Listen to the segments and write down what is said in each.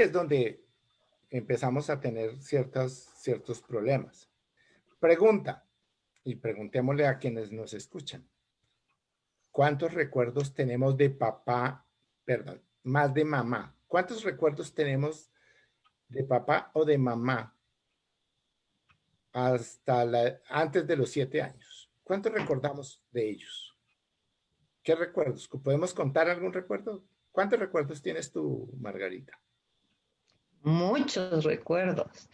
es donde empezamos a tener ciertos problemas. Pregunta, y preguntémosle a quienes nos escuchan, ¿cuántos recuerdos tenemos de papá, perdón, más de mamá? ¿Cuántos recuerdos tenemos de papá o de mamá antes de los 7 años? ¿Cuántos recordamos de ellos? ¿Qué recuerdos? ¿Podemos contar algún recuerdo? ¿Cuántos recuerdos tienes tú, Margarita? Muchos recuerdos.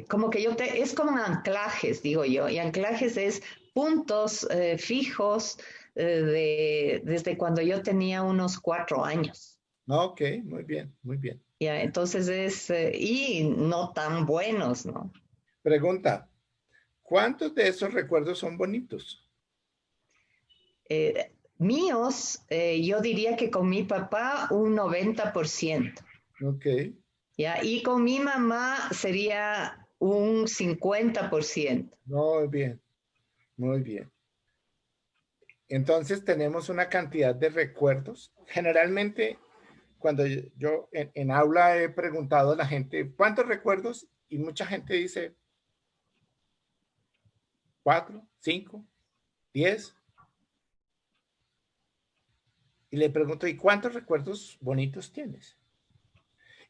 Como que es como anclajes, digo yo, y anclajes es puntos fijos desde cuando yo tenía unos 4 años. No, ok, muy bien, muy bien. Ya, entonces y no tan buenos, ¿no? Pregunta, ¿cuántos de esos recuerdos son bonitos? Míos, yo diría que con mi papá un 90%. Ok, ¿Ya? Y con mi mamá sería un 50%. muy bien, muy bien. Entonces tenemos una cantidad de recuerdos. Generalmente, cuando yo en aula he preguntado a la gente, ¿cuántos recuerdos? Y mucha gente dice, 4, 5, 10. Y le pregunto, ¿y cuántos recuerdos bonitos tienes?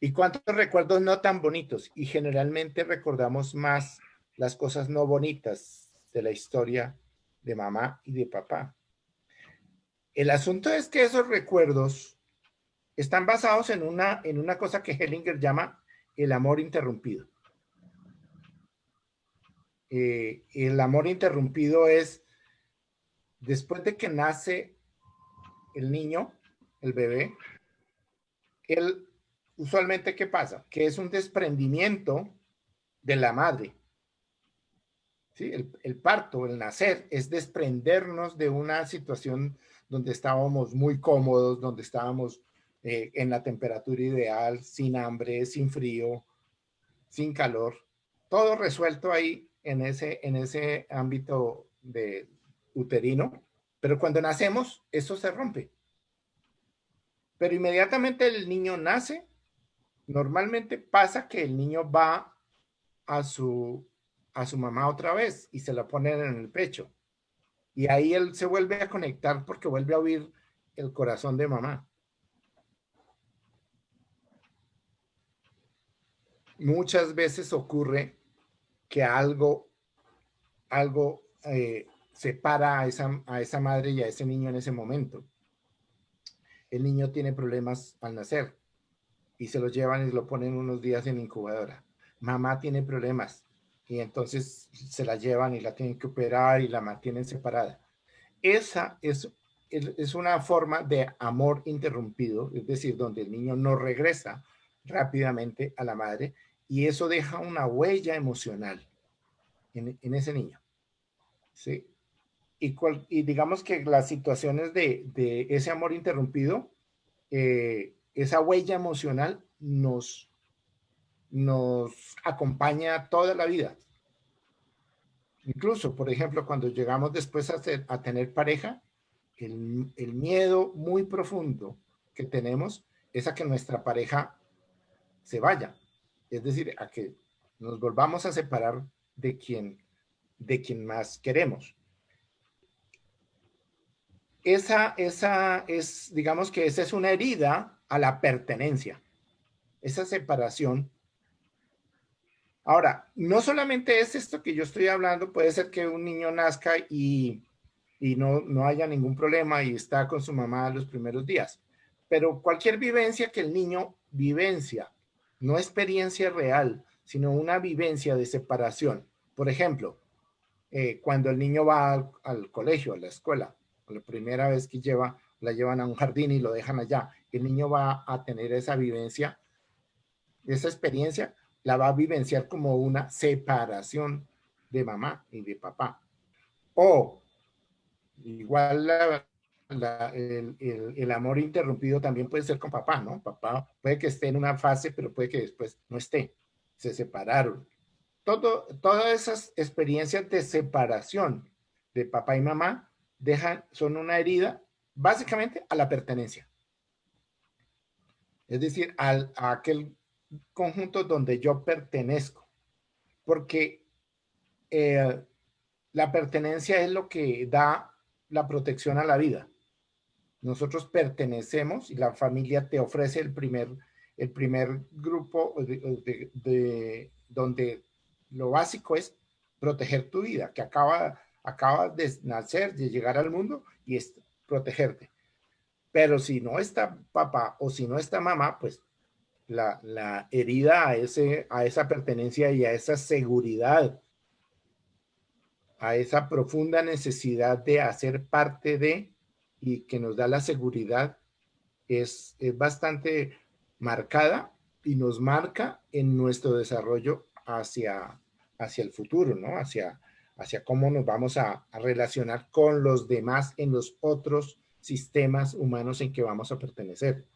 ¿Y cuántos recuerdos no tan bonitos? Y generalmente recordamos más las cosas no bonitas de la historia de mamá y de papá. El asunto es que esos recuerdos están basados en una cosa que Hellinger llama el amor interrumpido. El amor interrumpido es después de que nace el niño, el bebé, él usualmente, ¿qué pasa? Que es un desprendimiento de la madre. ¿Sí? El parto, el nacer, es desprendernos de una situación donde estábamos muy cómodos, donde estábamos en la temperatura ideal, sin hambre, sin frío, sin calor, todo resuelto ahí en ese ámbito de uterino, pero cuando nacemos, eso se rompe. Pero inmediatamente el niño nace, normalmente pasa que el niño va a su, a su mamá otra vez y se la ponen en el pecho. Y ahí él se vuelve a conectar porque vuelve a oír el corazón de mamá. Muchas veces ocurre que algo separa a esa madre y a ese niño en ese momento. El niño tiene problemas al nacer y se lo llevan y lo ponen unos días en incubadora. Mamá tiene problemas y entonces se la llevan y la tienen que operar y la mantienen separada. Esa es una forma de amor interrumpido, es decir, donde el niño no regresa rápidamente a la madre y eso deja una huella emocional en ese niño. ¿Sí? Y digamos que las situaciones de ese amor interrumpido, esa huella emocional nos acompaña toda la vida. Incluso, por ejemplo, cuando llegamos después a tener pareja, el miedo muy profundo que tenemos es a que nuestra pareja se vaya. Es decir, a que nos volvamos a separar de quien más queremos. Digamos que esa es una herida a la pertenencia, esa separación. Ahora, no solamente es esto que yo estoy hablando, puede ser que un niño nazca y no haya ningún problema y está con su mamá los primeros días, pero cualquier vivencia que el niño vivencia, no experiencia real, sino una vivencia de separación. Por ejemplo, cuando el niño va al colegio, a la escuela, la primera vez que la llevan a un jardín y lo dejan allá, el niño va a tener esa vivencia, esa experiencia, la va a vivenciar como una separación de mamá y de papá. O igual el amor interrumpido también puede ser con papá, ¿no? Papá puede que esté en una fase, pero puede que después no esté. Se separaron. Todas esas experiencias de separación de papá y mamá son una herida básicamente a la pertenencia. Es decir, a aquel conjuntos donde yo pertenezco, porque la pertenencia es lo que da la protección a la vida. Nosotros pertenecemos y la familia te ofrece el primer grupo donde lo básico es proteger tu vida, que acaba de nacer, de llegar al mundo y es protegerte. Pero si no está papá o si no está mamá, pues la herida a esa pertenencia y a esa seguridad, a esa profunda necesidad de hacer parte de y que nos da la seguridad es bastante marcada y nos marca en nuestro desarrollo hacia el futuro, ¿no? Hacia cómo nos vamos a relacionar con los demás en los otros sistemas humanos en que vamos a pertenecer.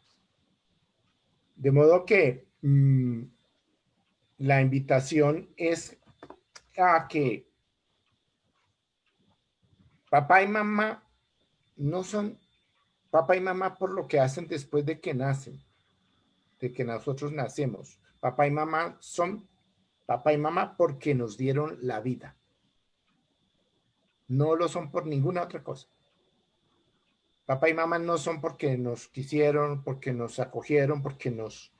De modo que la invitación es a que papá y mamá no son papá y mamá por lo que hacen después de que nacen, de que nosotros nacemos. Papá y mamá son papá y mamá porque nos dieron la vida. No lo son por ninguna otra cosa. Papá y mamá no son porque nos quisieron, porque nos acogieron, porque nos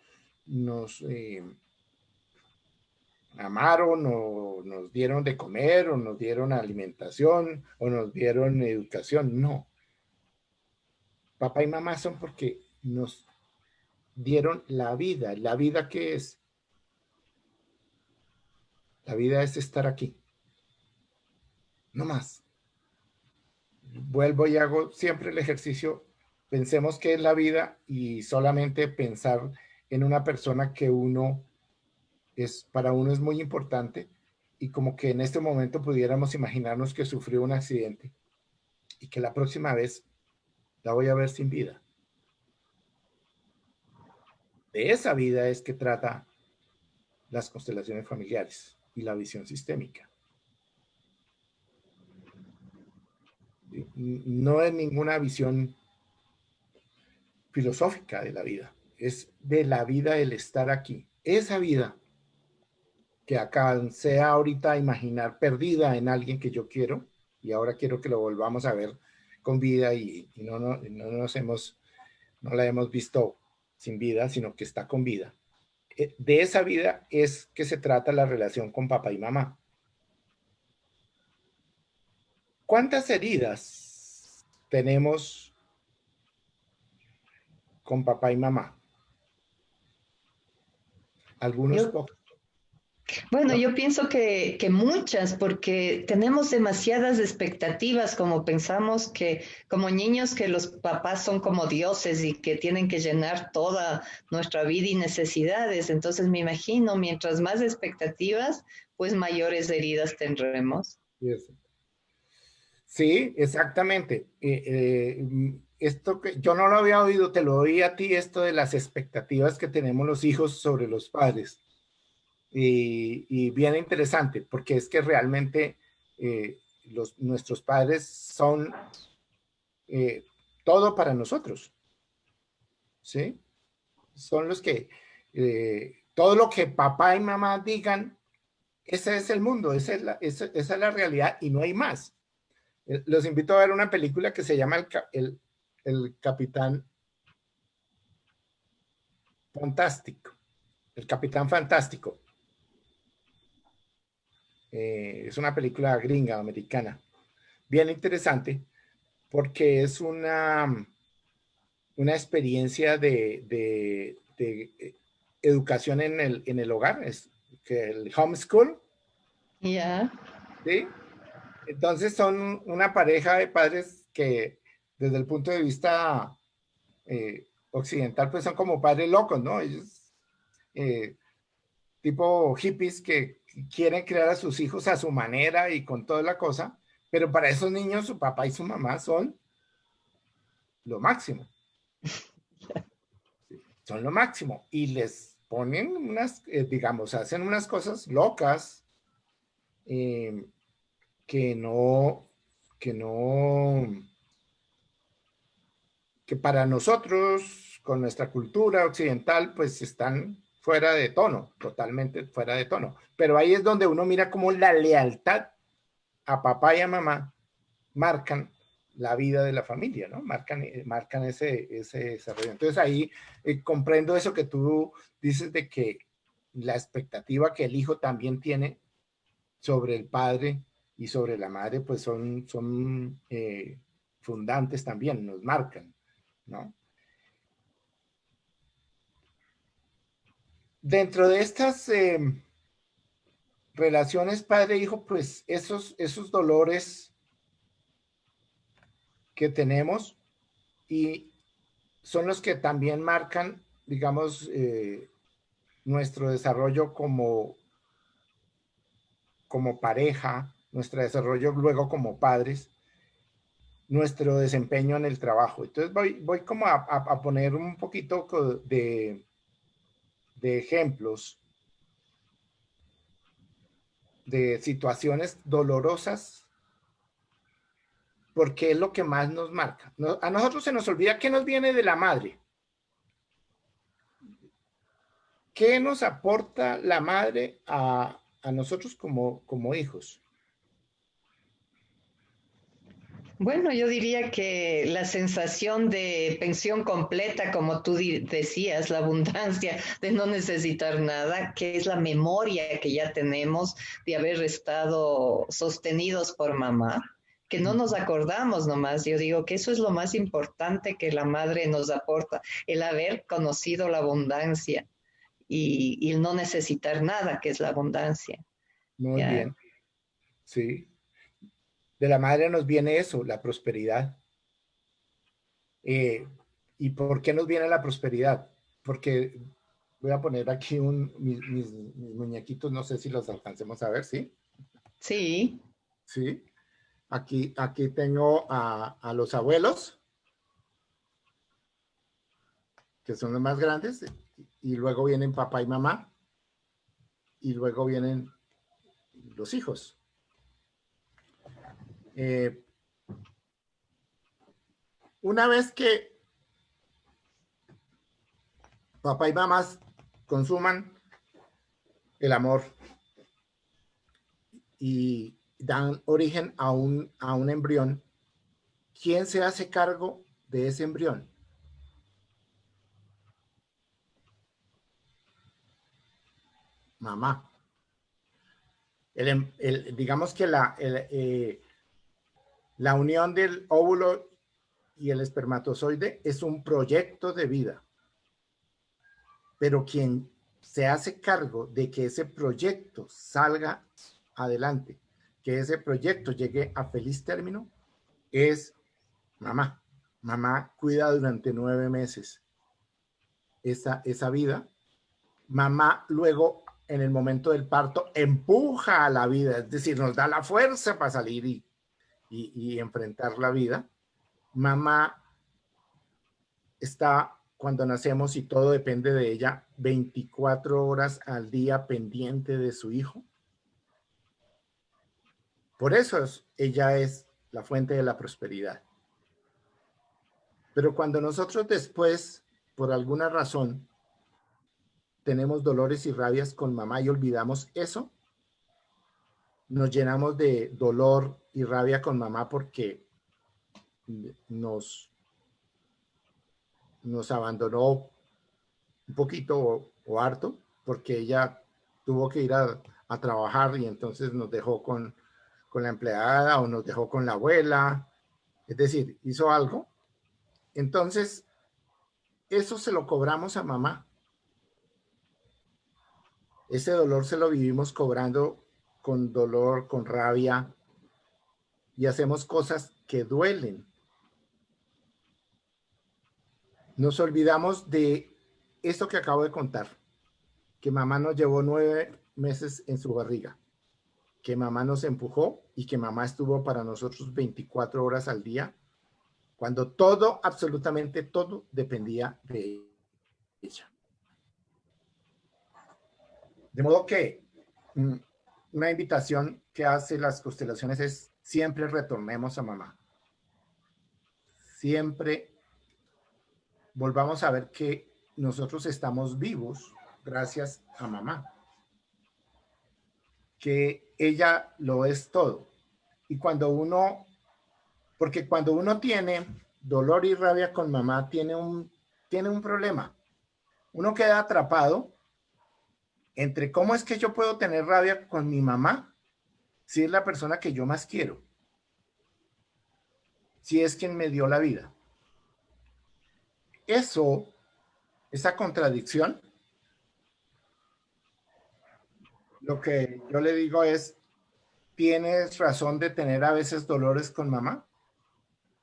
amaron o nos dieron de comer o nos dieron alimentación o nos dieron educación. No. Papá y mamá son porque nos dieron la vida. ¿La vida qué es? La vida es estar aquí. No más. Vuelvo y hago siempre el ejercicio. Pensemos qué es la vida y solamente pensar en una persona que para uno es muy importante y como que en este momento pudiéramos imaginarnos que sufrió un accidente y que la próxima vez la voy a ver sin vida. De esa vida es que trata las constelaciones familiares y la visión sistémica. No es ninguna visión filosófica de la vida, es de la vida el estar aquí. Esa vida que alcancé ahorita a imaginar perdida en alguien que yo quiero y ahora quiero que lo volvamos a ver con vida y no la hemos visto sin vida, sino que está con vida. De esa vida es que se trata la relación con papá y mamá. ¿Cuántas heridas tenemos con papá y mamá? Algunos Yo pocos, Bueno, ¿no? yo pienso que muchas, porque tenemos demasiadas expectativas, como pensamos que como niños que los papás son como dioses y que tienen que llenar toda nuestra vida y necesidades. Entonces me imagino, mientras más expectativas, pues mayores heridas tendremos. Sí, exactamente. Esto que yo no lo había oído, te lo oí a ti, esto de las expectativas que tenemos los hijos sobre los padres. Y bien interesante, porque es que realmente nuestros padres son eh, todo para nosotros, ¿sí? Son los que, todo lo que papá y mamá digan, ese es el mundo, esa es la realidad y no hay más. Los invito a ver una película que se llama el Capitán Fantástico. El Capitán Fantástico. Es una película gringa, americana. Bien interesante porque es una experiencia de educación en el hogar, es que el homeschool, Ya. ¿sí? Entonces son una pareja de padres que desde el punto de vista occidental, pues son como padres locos, ¿no? Ellos, eh, tipo hippies que quieren crear a sus hijos a su manera y con toda la cosa, pero para esos niños su papá y su mamá son lo máximo, son lo máximo y les ponen digamos, hacen unas cosas locas eh, que no, que no, que para nosotros, con nuestra cultura occidental, pues están fuera de tono, totalmente fuera de tono. Pero ahí es donde uno mira cómo la lealtad a papá y a mamá marcan la vida de la familia, ¿no? Marcan ese desarrollo. Entonces ahí comprendo eso que tú dices de que la expectativa que el hijo también tiene sobre el padre y sobre la madre, pues son fundantes también, nos marcan, ¿no? Dentro de estas relaciones padre-hijo, pues esos dolores que tenemos y son los que también marcan, digamos, nuestro desarrollo como pareja, nuestro desarrollo luego como padres, nuestro desempeño en el trabajo. Entonces voy como a poner un poquito de ejemplos de situaciones dolorosas, porque es lo que más nos marca. A nosotros se nos olvida qué nos viene de la madre. ¿Qué nos aporta la madre a nosotros como hijos? Bueno, yo diría que la sensación de pensión completa, como tú decías, la abundancia de no necesitar nada, que es la memoria que ya tenemos de haber estado sostenidos por mamá, que no nos acordamos nomás. Yo digo que eso es lo más importante que la madre nos aporta, el haber conocido la abundancia y el no necesitar nada, que es la abundancia. Muy ¿Ya? bien, sí. De la madre nos viene eso, la prosperidad. ¿Y por qué nos viene la prosperidad? Porque voy a poner aquí mis muñequitos, no sé si los alcancemos a ver, ¿sí? Sí. Sí. Aquí tengo a los abuelos, que son los más grandes, y luego vienen papá y mamá, y luego vienen los hijos. Eh, una vez que papá y mamá consuman el amor y dan origen a un embrión, ¿quién se hace cargo de ese embrión? Mamá. Digamos que la unión del óvulo y el espermatozoide es un proyecto de vida, pero quien se hace cargo de que ese proyecto salga adelante, que ese proyecto llegue a feliz término, es mamá. Mamá cuida durante 9 meses esa vida. Mamá luego, en el momento del parto, empuja a la vida, es decir, nos da la fuerza para salir y enfrentar la vida. Mamá está cuando nacemos y todo depende de ella, 24 horas al día pendiente de su hijo. Por eso ella es la fuente de la prosperidad. Pero cuando nosotros después, por alguna razón, tenemos dolores y rabias con mamá y olvidamos eso, nos llenamos de dolor y rabia con mamá porque nos, nos abandonó un poquito o harto, porque ella tuvo que ir a trabajar y entonces nos dejó con la empleada o nos dejó con la abuela, es decir, hizo algo. Entonces, eso se lo cobramos a mamá. Ese dolor se lo vivimos cobrando con dolor, con rabia, y hacemos cosas que duelen. Nos olvidamos de esto que acabo de contar, que mamá nos llevó 9 meses en su barriga, que mamá nos empujó y que mamá estuvo para nosotros 24 horas al día, cuando todo, absolutamente todo, dependía de ella. De modo que una invitación que hace las constelaciones es siempre retornemos a mamá. Siempre volvamos a ver que nosotros estamos vivos gracias a mamá, que ella lo es todo. Y porque cuando uno tiene dolor y rabia con mamá, tiene un problema. Uno queda atrapado entre cómo es que yo puedo tener rabia con mi mamá si es la persona que yo más quiero, si es quien me dio la vida. Esa contradicción, lo que yo le digo es, ¿tienes razón de tener a veces dolores con mamá?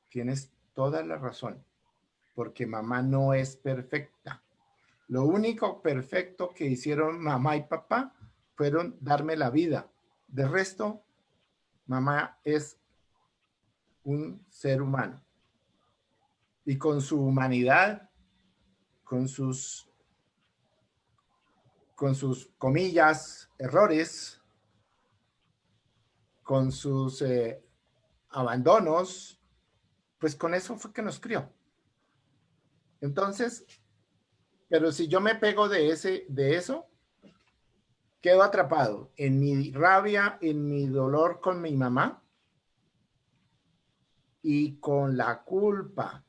Tienes toda la razón, porque mamá no es perfecta. Lo único perfecto que hicieron mamá y papá fueron darme la vida. De resto, mamá es un ser humano. Y con su humanidad, con sus, con sus comillas, errores, con sus abandonos, pues con eso fue que nos crió. Entonces, pero si yo me pego de eso, quedo atrapado en mi rabia, en mi dolor con mi mamá y con la culpa,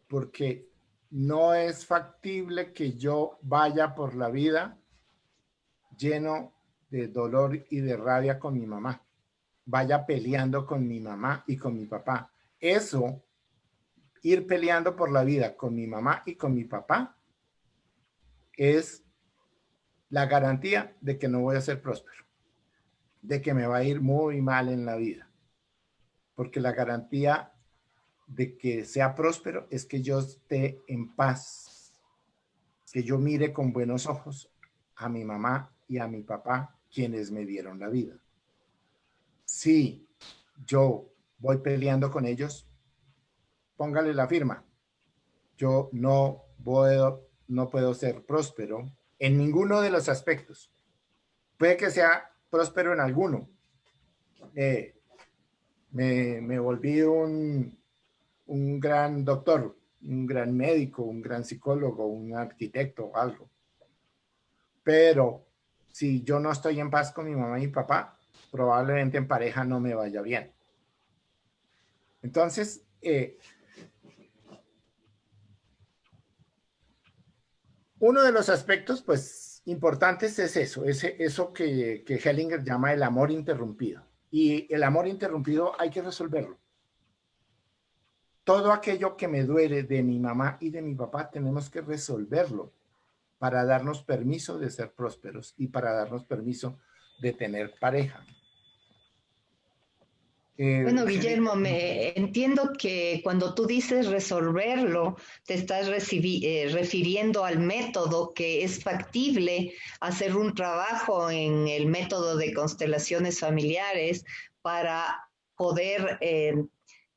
porque no es factible que yo vaya por la vida lleno de dolor y de rabia con mi mamá, vaya peleando con mi mamá y con mi papá. Eso, ir peleando por la vida con mi mamá y con mi papá, es la garantía de que no voy a ser próspero, de que me va a ir muy mal en la vida. Porque la garantía de que sea próspero es que yo esté en paz, que yo mire con buenos ojos a mi mamá y a mi papá, quienes me dieron la vida. Si yo voy peleando con ellos, póngale la firma. Yo no puedo ser próspero en ninguno de los aspectos. Puede que sea próspero en alguno. Me volví un gran doctor, un gran médico, un gran psicólogo, un arquitecto, algo. Pero si yo no estoy en paz con mi mamá y mi papá, probablemente en pareja no me vaya bien. Entonces, uno de los aspectos, pues, importantes es eso que Hellinger llama el amor interrumpido. Y el amor interrumpido hay que resolverlo. Todo aquello que me duele de mi mamá y de mi papá tenemos que resolverlo para darnos permiso de ser prósperos y para darnos permiso de tener pareja. Bueno, Guillermo, me entiendo que cuando tú dices resolverlo, te estás refiriendo al método que es factible hacer un trabajo en el método de constelaciones familiares para poder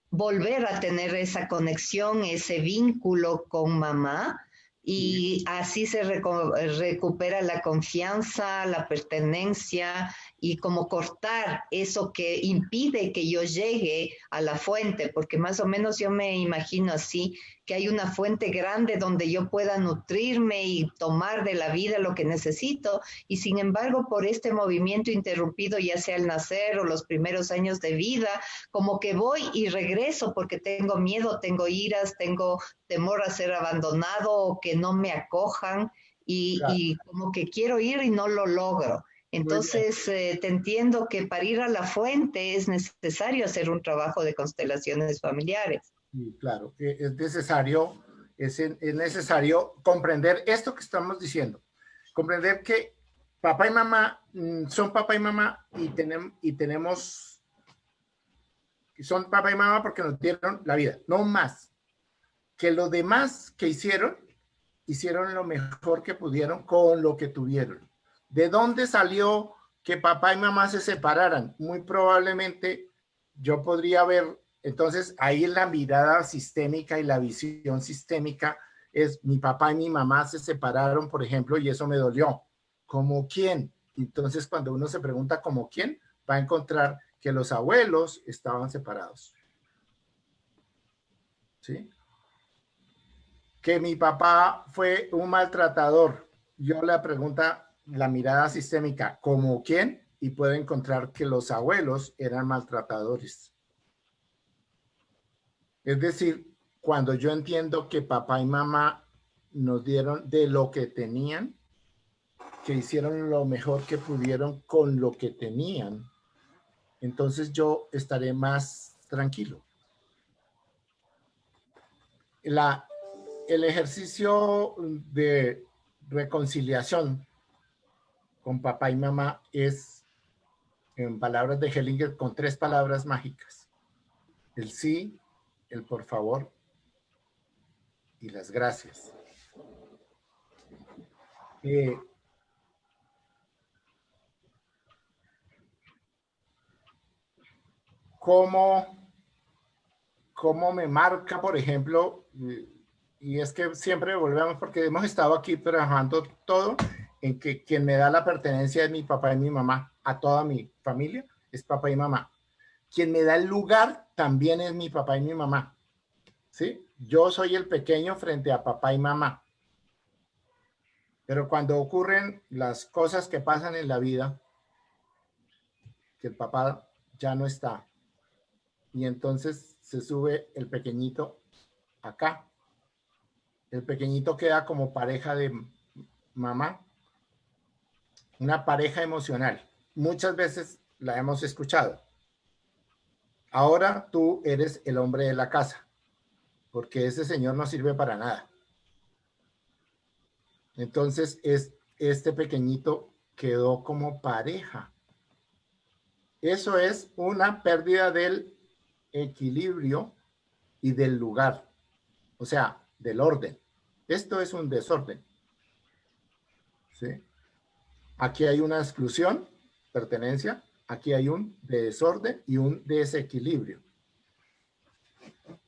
volver a tener esa conexión, ese vínculo con mamá y así se recupera la confianza, la pertenencia y como cortar eso que impide que yo llegue a la fuente, porque más o menos yo me imagino así, que hay una fuente grande donde yo pueda nutrirme y tomar de la vida lo que necesito, y sin embargo por este movimiento interrumpido, ya sea al nacer o los primeros años de vida, como que voy y regreso porque tengo miedo, tengo iras, tengo temor a ser abandonado o que no me acojan y como que quiero ir y no lo logro. Entonces, te entiendo que para ir a la fuente es necesario hacer un trabajo de constelaciones familiares. Sí, claro, es necesario comprender esto que estamos diciendo, comprender que papá y mamá son papá y mamá son papá y mamá porque nos dieron la vida, no más. Que los demás que hicieron lo mejor que pudieron con lo que tuvieron. ¿De dónde salió que papá y mamá se separaran? Muy probablemente yo podría ver, entonces ahí la mirada sistémica y la visión sistémica es mi papá y mi mamá se separaron, por ejemplo, y eso me dolió. ¿Como quién? Entonces cuando uno se pregunta ¿como quién? Va a encontrar que los abuelos estaban separados. ¿Sí? Que mi papá fue un maltratador yo la pregunta, la mirada sistémica, ¿como quién? Y puedo encontrar que los abuelos eran maltratadores. Es decir, cuando yo entiendo que papá y mamá nos dieron de lo que tenían, que hicieron lo mejor que pudieron con lo que tenían, entonces yo estaré más tranquilo. El ejercicio de reconciliación con papá y mamá es, en palabras de Hellinger, con 3 palabras mágicas: el sí, el por favor y las gracias. ¿Cómo me marca, por ejemplo, y es que siempre volvemos, porque hemos estado aquí trabajando todo en que quien me da la pertenencia es mi papá y mi mamá, a toda mi familia es papá y mamá. Quien me da el lugar también es mi papá y mi mamá, ¿sí? Yo soy el pequeño frente a papá y mamá. Pero cuando ocurren las cosas que pasan en la vida, que el papá ya no está, y entonces se sube el pequeñito acá. El pequeñito queda como pareja de mamá, una pareja emocional. Muchas veces la hemos escuchado. Ahora tú eres el hombre de la casa, porque ese señor no sirve para nada. Entonces, este pequeñito quedó como pareja. Eso es una pérdida del equilibrio y del lugar, o sea, del orden. Esto es un desorden, ¿sí? Aquí hay una exclusión, pertenencia, aquí hay un desorden y un desequilibrio.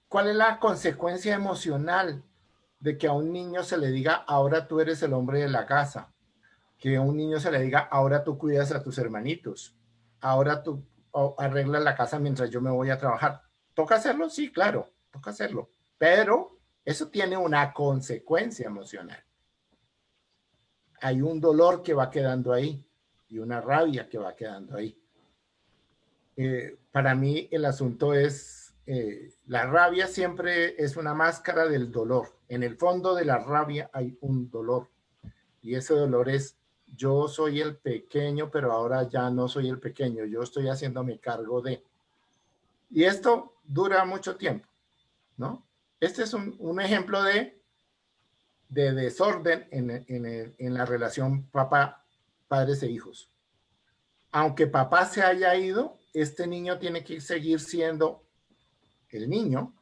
¿Cuál es la consecuencia emocional de que a un niño se le diga, ahora tú eres el hombre de la casa? Que a un niño se le diga, ahora tú cuidas a tus hermanitos, ahora tú arreglas la casa mientras yo me voy a trabajar. ¿Toca hacerlo? Sí, claro, toca hacerlo. Pero eso tiene una consecuencia emocional. Hay un dolor que va quedando ahí y una rabia que va quedando ahí. Para mí el asunto es, la rabia siempre es una máscara del dolor. En el fondo de la rabia hay un dolor y ese dolor es, yo soy el pequeño, pero ahora ya no soy el pequeño, yo estoy haciéndome cargo de. Y esto dura mucho tiempo, ¿no? Este es un ejemplo de desorden en la relación papá, padres e hijos. Aunque papá se haya ido, este niño tiene que seguir siendo el niño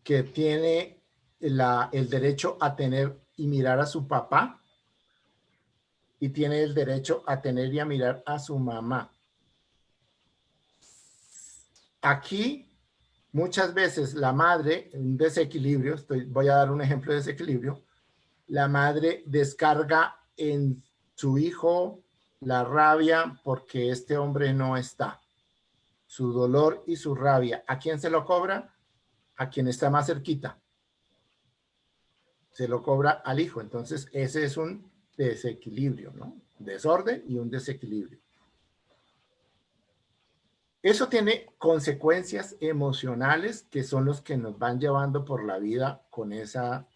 que tiene el derecho a tener y mirar a su papá y tiene el derecho a tener y a mirar a su mamá. Aquí, muchas veces la madre, un desequilibrio, voy a dar un ejemplo de desequilibrio, la madre descarga en su hijo la rabia porque este hombre no está. Su dolor y su rabia. ¿A quién se lo cobra? A quien está más cerquita. Se lo cobra al hijo. Entonces, ese es un desequilibrio, ¿no? Desorden y un desequilibrio. Eso tiene consecuencias emocionales que son los que nos van llevando por la vida con esa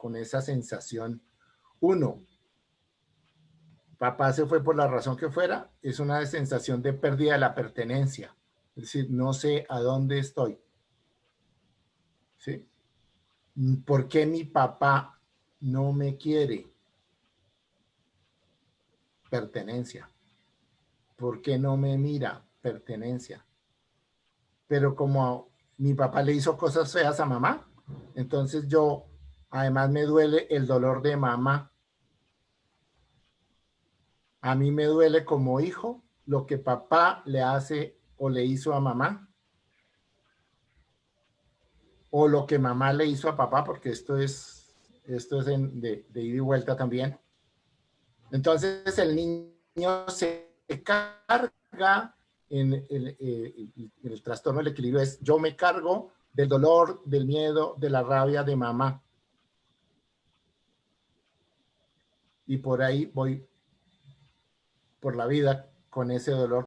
sensación. Uno, papá se fue por la razón que fuera, es una sensación de pérdida de la pertenencia. Es decir, no sé a dónde estoy. ¿Sí? ¿Por qué mi papá no me quiere? Pertenencia. ¿Por qué no me mira? Pertenencia. Pero como mi papá le hizo cosas feas a mamá, entonces yo, además me duele el dolor de mamá. A mí me duele como hijo lo que papá le hace o le hizo a mamá, o lo que mamá le hizo a papá, porque esto es de ida y vuelta también. Entonces el niño se carga en el trastorno del equilibrio, es yo me cargo del dolor, del miedo, de la rabia de mamá. y por ahí voy por la vida con ese dolor